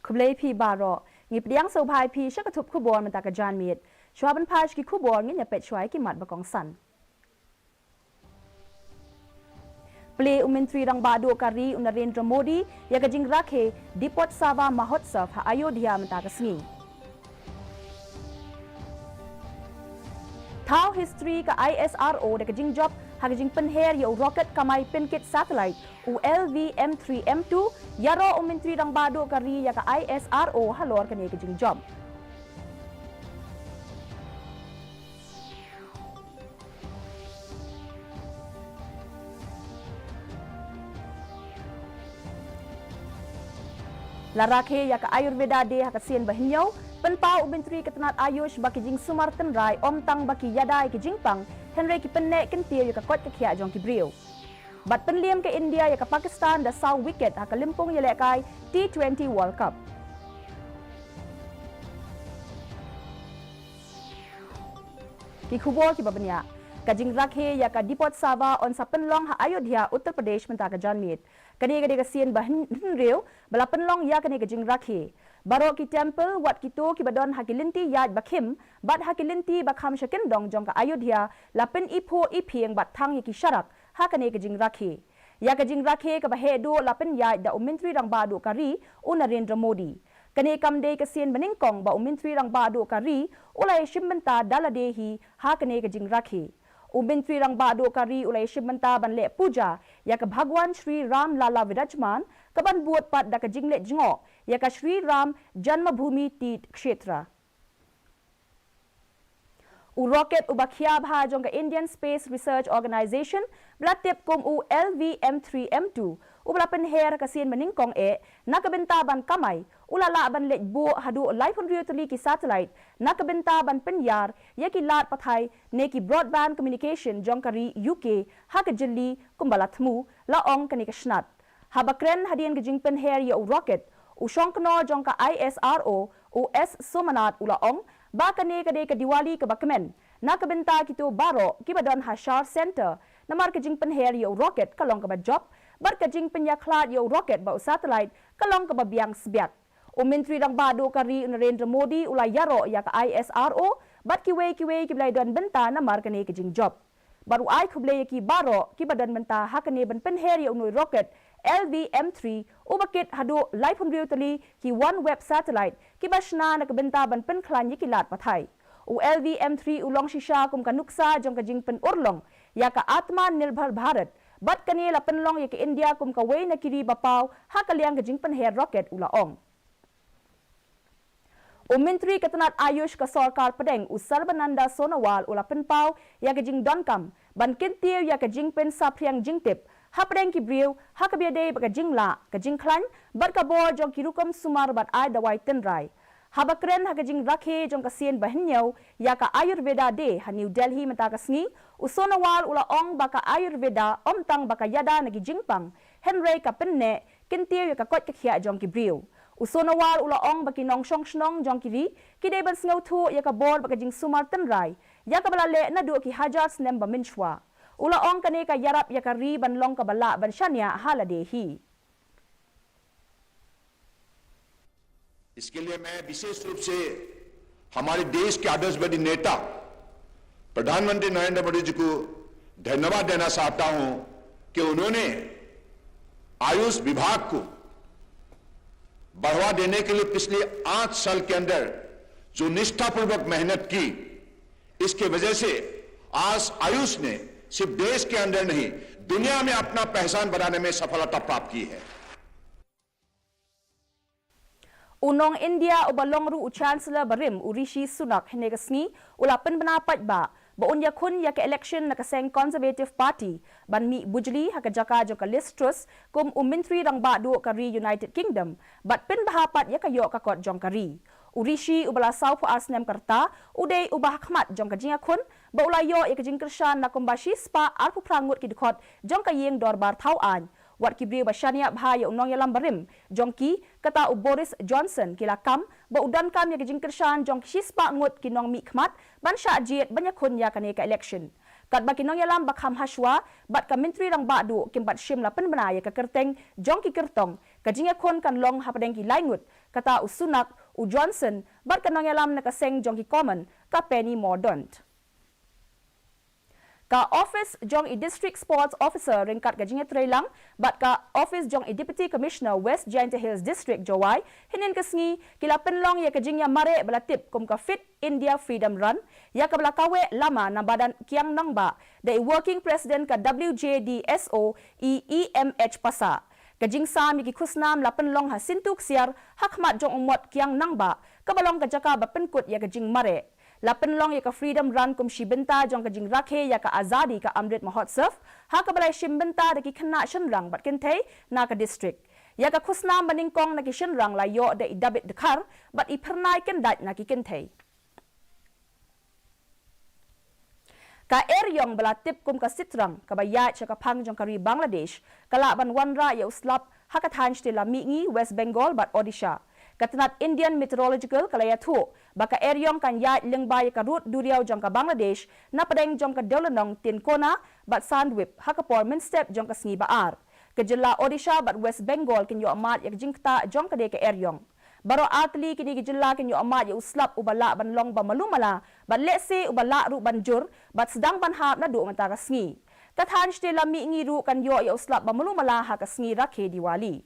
Kublai pi baro ngi pdiang so bhai pi shakatup khubor man taka jan miet shwaban paj ki khubor ngi nyapet shwai ki mat bakong san Play Menteri Rang Badu Kari Narendra Modi ya kajing rakhe Dipot Sava Mahotsav ha Ayodhya mata kasngi Thau history ka ISRO da kajing job ha kajing penher ya rocket kamai penkit satellite ULV M3 M2 yaro Menteri Rang Badu Kari ya ka ISRO halor kane kajing job Larakhe ya ka Ayurveda de ha ka sien bahinyau penpau Menteri Ketenat Ayush baki jing Sumartan Rai omtang baki yadai ki jingpang Henry ki pennek kentir ya ka kot ka khia jong ki brio bat penliam ke India ya ka Pakistan da saw wicket ha ka limpung ya lekai T20 World Cup ki khubor ki babanya kajing rakhe ya ka Dipot Sava on sa penlong ha Ayodhya Uttar Pradesh menta ka janmit kani ka sien bahin reu bala penlong ya kani kajing rakhe baro ki temple wat kito ki badon hakilinti yad bakhim bat hakilinti bakham shakin dong jong ka Ayodhya lapen ipo ipieng bat thang ki sharak ha kani kajing rakhe ya kajing rakhe ka bahedo lapen yad da Menteri Rang Badu Kari Narendra Modi kani kamde ka sien baningkong ba Menteri Rang Badu Kari ulai shimbenta daladehi ha kani kajing rakhe Menteri Rang Badu Kari ulai shibmenta ban le puja ya ka Bhagwan Shri Ram Lala Virajman ka ban buat pat da ka jingle jingo ya ka Shri Ram Janmabhoomi Tit Kshetra rocket ubakhia bha jong ka Indian Space Research Organization blatip kum LV M3 M2 ublapen her ka sien maningkong nakabenta ban kamai ulala ban let bu hadu live on ki satellite nakabenta ban penyar yaki lat pathai neki broadband communication jong kari UK ha ka jilli kumbalathmu laong kani ka snat habakren hadian ka jingpen her ya rocket usongkno jong ka ISRO US Somanat ulaong bakane kade ka Diwali ka bakmen nakabenta kito baro kibadon Hashar Center namar ka jingpen her ya rocket kalong ka ba job bar ka jingpen ya khlad ya rocket ba satellite kalong ka ba biang sbiak Menteri Rang Badu Kari Narendra Modi ulai yaro ya ka ISRO bat kiwe kiblai don benta namar kane ka jing job baru ai khublai ki baro kibadon benta hakane ban pen her ya unoi rocket LV-M3 ubakit hadu live on tali ki OneWeb satellite ki basna nakabenta ban pen khlan yikilat pathai LV-M3 ulong shisha kum ka nuksa jong ka jingpen urlong ya ka Atma Nirbhar Bharat bat kani la penlong ya ka India kum ka wei na kiri bapaw ha kaliang ka jingpen hair rocket ulaong Menteri Ketenat Ayush ka Sarkar Padeng Sarbananda Sonowal ula penpaw ya ka jing donkam ban kintir ya ka jingpen sapriang jingtip Hapreng ki briu, hakabiade baka jingla, ka jingklan, bat ka bor jong kirukom sumar bat ay dawai tenrai. Habakren haka jing rakhe jong ka sien bahinyaw, ya ka Ayurveda de ha New Delhi mata kasngi, usonawal ula ong baka Ayurveda omtang baka yada nagi jingpang, Henry ka penne, kintir ya ka kot kakhya jong ki briu. Usonawal ula ong baki nong shong shnong jong kiri, kide ban sngaw thu ya ka bor baka jing sumar tenrai, ya ka balale na du ki hajar snem ba minchwa. Ula ong kane ka yarap ya ka ri ban long ka bala ban shanya haladehi इसके लिए मैं विशेष रूप से हमारे देश के आदर्शवादी नेता प्रधानमंत्री नरेंद्र मोदी जी को धन्यवाद देना चाहता हूं कि उन्होंने आयुष विभाग को बढ़ावा देने के लिए पिछले 8 साल के अंदर जो निष्ठापूर्वक मेहनत की इसके वजह से आज आयुष ने सिर्फ देश के अंदर नहीं दुनिया में अपना पहचान बनाने में सफलता प्राप्त की है Unong India ubalong ru Chancellor Barim Rishi Sunak henegasni ulapan banapat ba unya kun ya ke election na kaseng Conservative Party ban mi bujli ha ka jaka jo ka Liz Truss kum Menteri Rang Badu Kari United Kingdom bat pin bahapat ya ka yo ka kot jong kari Rishi ubala saw pu asnem karta uday ubah khmat jong ka jinga kun ba ulayo ya ka jing krishan na kumbashi spa arpu prangut ki dikot jong ka yeng dorbar thau an wat kibri bashania bhaya unong yalam barim jongki kata Boris Johnson kila kam ba udan kam ya jing krishan jong shispa ngut kinong mi khmat ban sha jiet banya khun ya kane ka election kat baki nong yalam bakham hashwa bat ka menteri rang ba du kim bat shim la pen bana ya ka kerteng jong ki kertong ka jinga kon kan long hapadeng ki laingut kata usunak u Johnson bat ka nong yalam na ka seng jong ki common ka Penny Mordaunt. Ka office jong i district sports officer ringkat ka jinga trailang bat ka office jong i deputy commissioner West Giant Hills district Jowai hinin kasngi kila penlong ya ka jinga mare belatip kum ka fit India Freedom Run ya ka belakawe lama na badan kiang nang ba da working president ka WJDSO EMH pasa kajing sam ki khusnam la penlong ha sintuk siar hakmat jong umot kiang nang ba ka balong ka jaka ba penkut ya ka jing mare la penlong ya ka freedom run kum shibenta jong ka jing rakhe ya ka azadi ka Amrit Mahotsav ha ka balai shimbenta da ki khna shenrang bat kentei na ka district ya ka khusnam baningkong na ki shenrang la yo da idabit dekhar bat i phernai kendat na ki kentei ka eryong belatip kum ka sitrang ka bayat cha ka phang jong kari Bangladesh kala ban wanra ya uslap hakathan stila mingi West Bengal bat Odisha katanat Indian Meteorological kalaya thu baka eryong kan yat lengbay ka rut duriaw jong ka Bangladesh na padeng jong ka Dolanong Tinkona bat Sandwip hakapor minstep jong ka sngi baar kejela Odisha bat West Bengal kinyo amat yak jingta jong ka de ka eryong baro atli kini gejela kinyo amat ya uslap ubala ban long ba malumala bat lese ubala ru banjur bat sedang ban hap na du mata ka sngi kathan stela mi ngi ru kan yo ya uslap ba malumala ha ka sngi rakhe Diwali.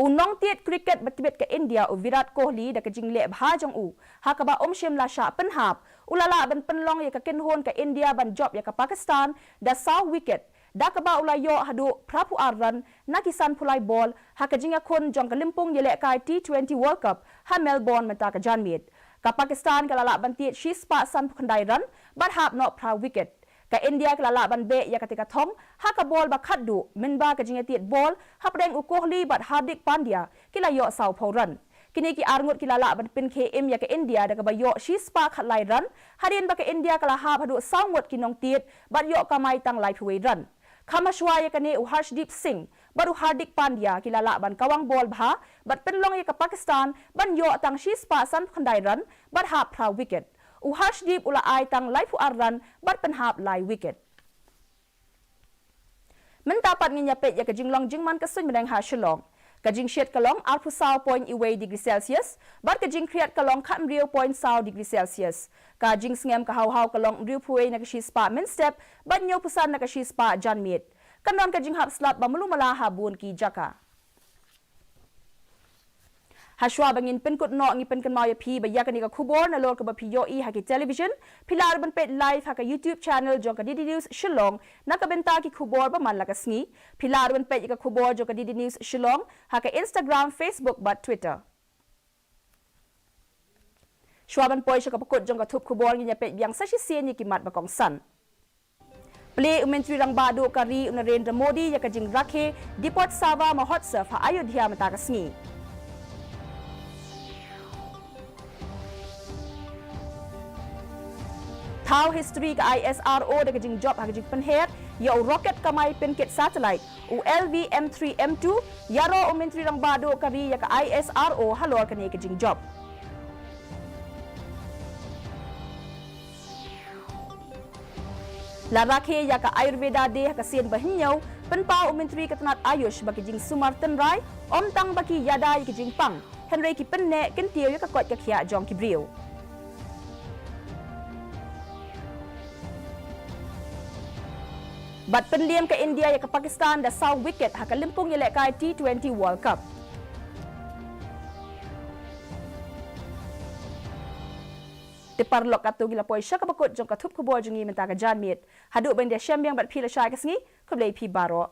Unong tiet cricket batibet ke India u Virat Kohli da ka jingle bha jong u ha ka ba shim la sha penhap ulala ban penlong ya ka kenhon ka India ban job ya ka Pakistan da saw wicket da ka ba ulayo hadu prapu arran na kisan pulai ball ha ka jinga kon jong ka limpung yele kai T20 World Cup ha Melbourne mata ka janmit ka Pakistan ka lala ban tiet shispa san phukandai ran bat hap no pra wicket ka India ka lala ban be ya katika thong ha ka ball ba khaddu minba ka jinga tiet ball ha preng u Kohli bat Hardik Pandya kila yo saw phoran kini ki arngut kila la ban pin KM ya ka India da ka ba yo shispa khatlai ran harin ba ka India kala ha hadu sawngot kinong tiet bat yo kamai tang lai phuwei ran Khamashwa ya kane u Harshdeep Singh baru Hardik Pandya kilala ban kawang bol bha bat penlong ya ka Pakistan ban yo tang shispa san khandai ran bat ha pra wicket u Harshdeep ula ai tang lai phu arran bat penhap lai wicket mentapat nginya pet ya ka jinglong jingman ka sun menang ha Shillong ka jing shet kalong alpusau point iway degree Celsius bat ka jing kriat kalong khat mriu point sau degree Celsius ka jing sngem ka haw kalong riu phuwei na ka shispa min step bat nyo pusan na ka shispa janmit kanon ka jing hap slap ba malumala habun ki jaka Hashwa bangin penkut no ngi penkan mau ya phi ba ya ka ni ka khubor na lor ka ba phi yo I ha ki television pilar ban pet live ha ka YouTube channel jong ka DD News Shillong na ka benta ki khubor ba man la ka sngi pilar ban pet ka khubor jong ka DD News Shillong ha ka Instagram Facebook ba Twitter Shwaban poi ka pakut jong ka thup khubor ngi nya pet biang sa shi sien ni ki mat ba kong san Play Menteri rang badu kari Narendra Modi ya ka jing rakhe Dipot Sawa Mahotsav ha Ayodhya mata ka sngi How history ka ISRO da kajing job ha kajing penher ya rocket kamai penkit satellite u LVM3M2 yaro o menteri rang bado kari ya ka ISRO halor kani kajing job la rakhe ya ka Ayurveda de ka sien bahinyau penpa o menteri katanat Ayush ba kajing Sumartan Rai om tang baki yada ya kajing pang Henry ki penne kentiyo ya ka kot ka khia jong ki brio Bat penliam ke India ya ke Pakistan da saw wicket ha ka limpung ya lek kai T20 World Cup. Diparlok atu gila poi syaka bakut jong ka thup ko bo jongi menta ka janmit. Hadu ben dia syambiang bat phila shay ka sngi ko blei phi baro.